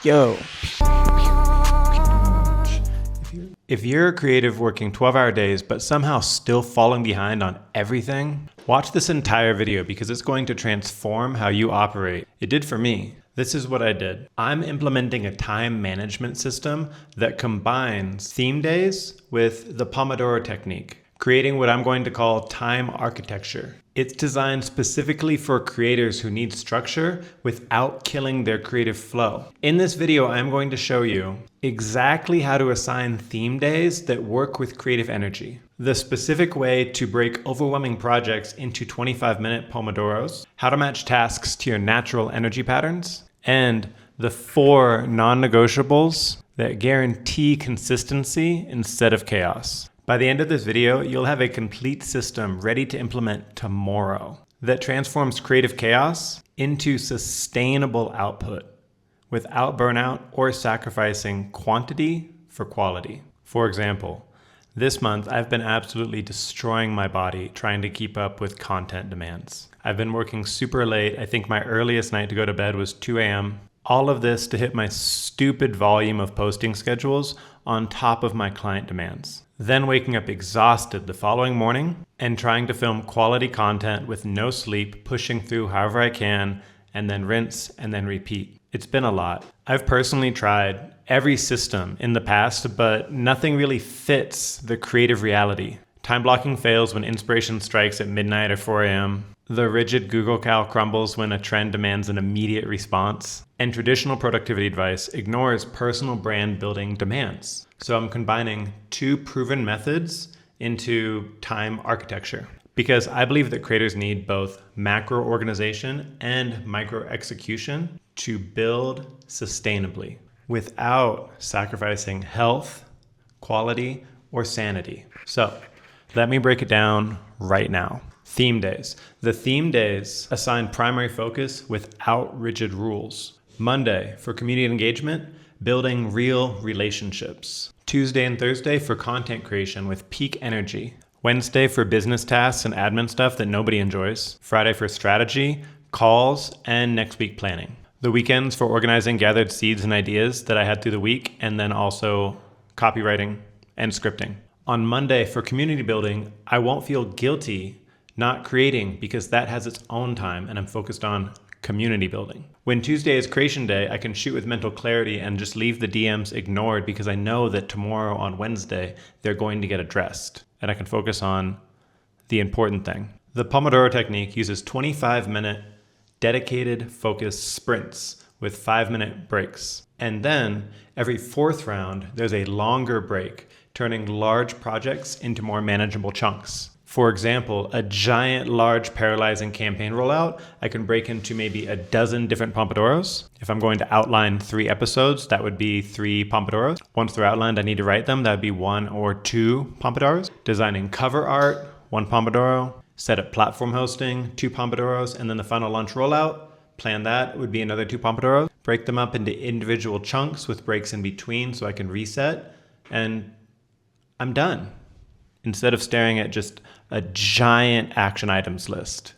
Yo. If you're a creative working 12-hour days but somehow still falling behind on everything, watch this entire video because it's going to transform how you operate. It did for me. This is what I did. I'm implementing a time management system that combines theme days with the Pomodoro Technique, creating what I'm going to call time architecture. It's designed specifically for creators who need structure without killing their creative flow. In this video, I'm going to show you exactly how to assign theme days that work with creative energy, the specific way to break overwhelming projects into 25-minute Pomodoros, how to match tasks to your natural energy patterns, and the 4 non-negotiables that guarantee consistency instead of chaos. By the end of this video, you'll have a complete system ready to implement tomorrow that transforms creative chaos into sustainable output without burnout or sacrificing quantity for quality. For example, this month I've been absolutely destroying my body trying to keep up with content demands. I've been working super late. I think my earliest night to go to bed was 2 a.m. All of this to hit my stupid volume of posting schedules on top of my client demands. Then waking up exhausted the following morning and trying to film quality content with no sleep, pushing through however I can, and then rinse and then repeat. It's been a lot. I've personally tried every system in the past, but nothing really fits the creative reality. Time blocking fails when inspiration strikes at midnight or 4 a.m. The rigid Google Cal crumbles when a trend demands an immediate response. And traditional productivity advice ignores personal brand building demands. So I'm combining 2 proven methods into time architecture because I believe that creators need both macro organization and micro execution to build sustainably without sacrificing health, quality, or sanity. So let me break it down right now. Theme days. The theme days assign primary focus without rigid rules. Monday for community engagement, building real relationships. Tuesday and Thursday for content creation with peak energy. Wednesday for business tasks and admin stuff that nobody enjoys. Friday for strategy, calls, and next week planning. The weekends for organizing gathered seeds and ideas that I had through the week, and then also copywriting and scripting. On Monday for community building, I won't feel guilty not creating because that has its own time and I'm focused on community building. When Tuesday is creation day, I can shoot with mental clarity and just leave the DMs ignored because I know that tomorrow on Wednesday, they're going to get addressed and I can focus on the important thing. The Pomodoro Technique uses 25-minute dedicated focused sprints with 5-minute breaks. And then every 4th round, there's a longer break, turning large projects into more manageable chunks. For example, a giant, large, paralyzing campaign rollout, I can break into maybe a dozen different Pomodoros. If I'm going to outline 3 episodes, that would be 3 Pomodoros. Once they're outlined, I need to write them. That would be 1 or 2 Pomodoros. Designing cover art, 1 Pomodoro. Set up platform hosting, 2 Pomodoros. And then the final launch rollout, plan that, would be another 2 Pomodoros. Break them up into individual chunks with breaks in between so I can reset. And I'm done. Instead of staring at just a giant action items list.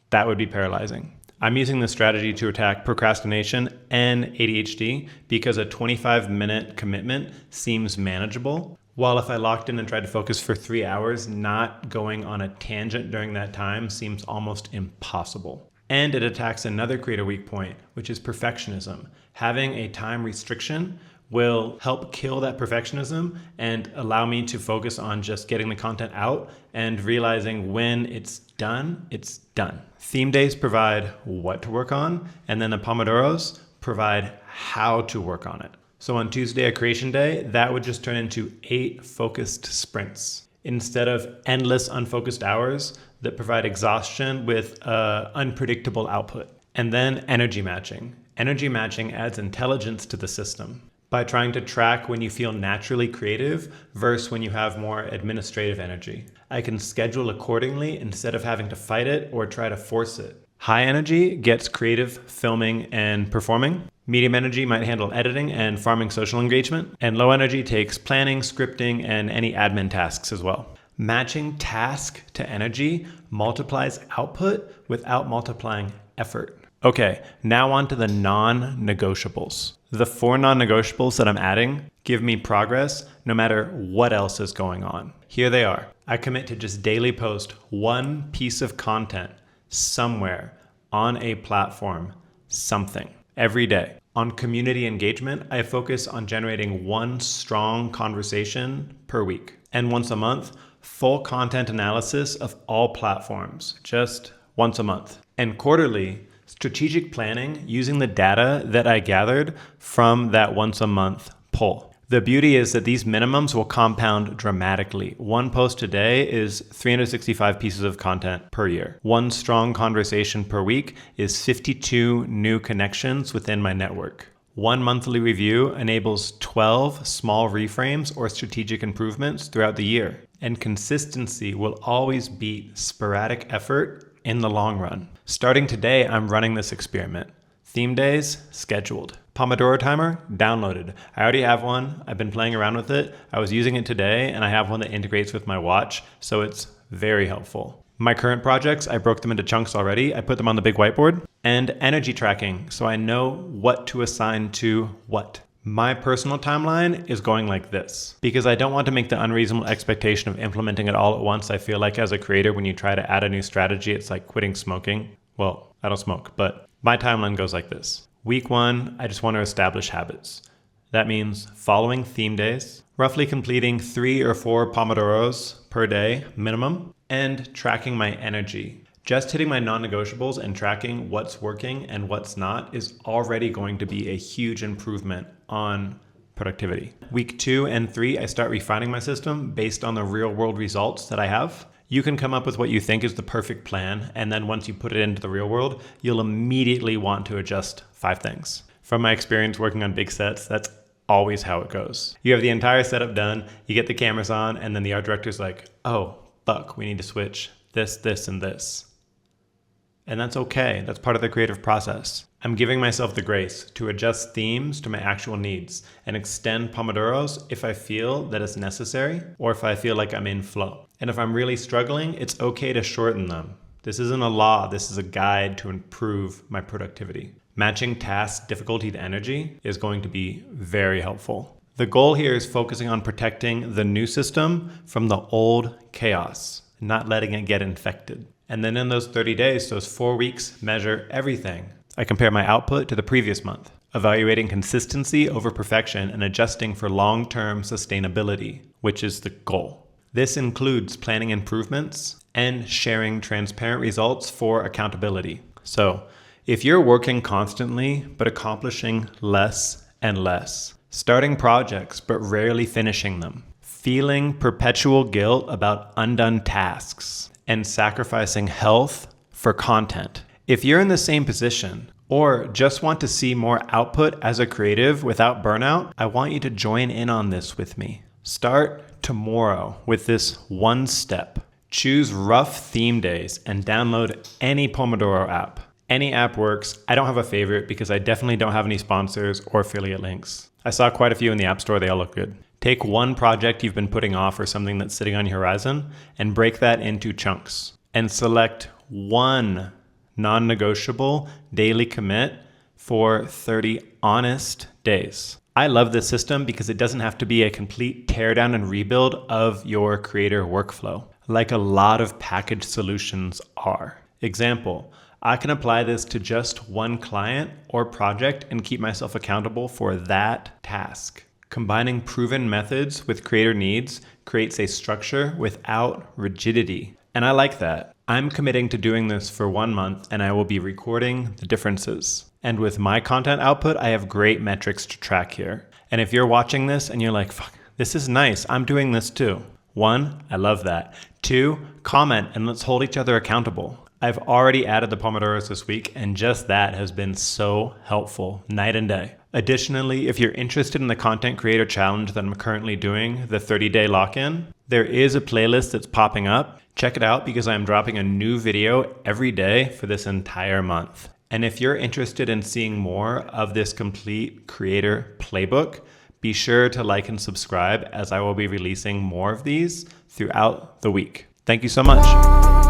That would be paralyzing. I'm using this strategy to attack procrastination and ADHD because a 25-minute commitment seems manageable, while if I locked in and tried to focus for 3 hours, not going on a tangent during that time seems almost impossible. And it attacks another creator weak point, which is perfectionism. Having a time restriction will help kill that perfectionism and allow me to focus on just getting the content out and realizing when it's done, it's done. Theme days provide what to work on, and then the Pomodoros provide how to work on it. So on Tuesday, a creation day, that would just turn into 8 focused sprints instead of endless unfocused hours that provide exhaustion with unpredictable output. And then energy matching. Energy matching adds intelligence to the system by trying to track when you feel naturally creative versus when you have more administrative energy. I can schedule accordingly instead of having to fight it or try to force it. High energy gets creative filming and performing. Medium energy might handle editing and farming social engagement. And low energy takes planning, scripting, and any admin tasks as well. Matching task to energy multiplies output without multiplying effort. Okay, now on to the non-negotiables. The 4 non-negotiables that I'm adding give me progress no matter what else is going on. Here they are. I commit to just daily post 1 piece of content somewhere on a platform, something, every day. On community engagement, I focus on generating 1 strong conversation per week. And once a month, full content analysis of all platforms, just once a month. And quarterly, strategic planning using the data that I gathered from that once a month poll. The beauty is that these minimums will compound dramatically. 1 post a day is 365 pieces of content per year. 1 strong conversation per week is 52 new connections within my network. 1 monthly review enables 12 small reframes or strategic improvements throughout the year. And consistency will always beat sporadic effort in the long run. Starting today, I'm running this experiment. Theme days, scheduled. Pomodoro timer, downloaded. I already have one. I've been playing around with it. I was using it today, and I have one that integrates with my watch, so it's very helpful. My current projects, I broke them into chunks already. I put them on the big whiteboard. And energy tracking, so I know what to assign to what. My personal timeline is going like this because I don't want to make the unreasonable expectation of implementing it all at once. I feel like as a creator, when you try to add a new strategy, it's like quitting smoking. Well, I don't smoke, but my timeline goes like this. Week 1, I just want to establish habits. That means following theme days, roughly completing 3 or 4 Pomodoros per day minimum, and tracking my energy. Just hitting my non-negotiables and tracking what's working and what's not is already going to be a huge improvement on productivity. Week 2 and 3, I start refining my system based on the real world results that I have. You can come up with what you think is the perfect plan, and then once you put it into the real world, you'll immediately want to adjust 5 things. From my experience working on big sets, that's always how it goes. You have the entire setup done, you get the cameras on, and then the art director's like, oh, fuck, we need to switch this, this, and this. And that's okay. That's part of the creative process. I'm giving myself the grace to adjust themes to my actual needs and extend Pomodoros if I feel that it's necessary or if I feel like I'm in flow. And if I'm really struggling, it's okay to shorten them. This isn't a law. This is a guide to improve my productivity. Matching task difficulty to energy is going to be very helpful. The goal here is focusing on protecting the new system from the old chaos, not letting it get infected. And then in those 30 days, those 4 weeks, measure everything. I compare my output to the previous month, evaluating consistency over perfection and adjusting for long-term sustainability, which is the goal. This includes planning improvements and sharing transparent results for accountability. So if you're working constantly but accomplishing less and less, starting projects but rarely finishing them, feeling perpetual guilt about undone tasks, and sacrificing health for content. If you're in the same position or just want to see more output as a creative without burnout, I want you to join in on this with me. Start tomorrow with this 1 step. Choose rough theme days and download any Pomodoro app. Any app works. I don't have a favorite because I definitely don't have any sponsors or affiliate links. I saw quite a few in the App Store. They all look good. Take 1 project you've been putting off or something that's sitting on your horizon and break that into chunks. And select 1 non-negotiable daily commit for 30 honest days. I love this system because it doesn't have to be a complete teardown and rebuild of your creator workflow, like a lot of packaged solutions are. Example, I can apply this to just 1 client or project and keep myself accountable for that task. Combining proven methods with creator needs creates a structure without rigidity. And I like that. I'm committing to doing this for 1 month and I will be recording the differences. And with my content output, I have great metrics to track here. And if you're watching this and you're like, fuck, this is nice, I'm doing this too. 1, I love that. 2, comment and let's hold each other accountable. I've already added the Pomodoros this week, and just that has been so helpful night and day. Additionally, if you're interested in the Content Creator Challenge that I'm currently doing, the 30-day lock-in, there is a playlist that's popping up. Check it out because I'm dropping a new video every day for this entire month. And if you're interested in seeing more of this complete creator playbook, be sure to like and subscribe as I will be releasing more of these throughout the week. Thank you so much.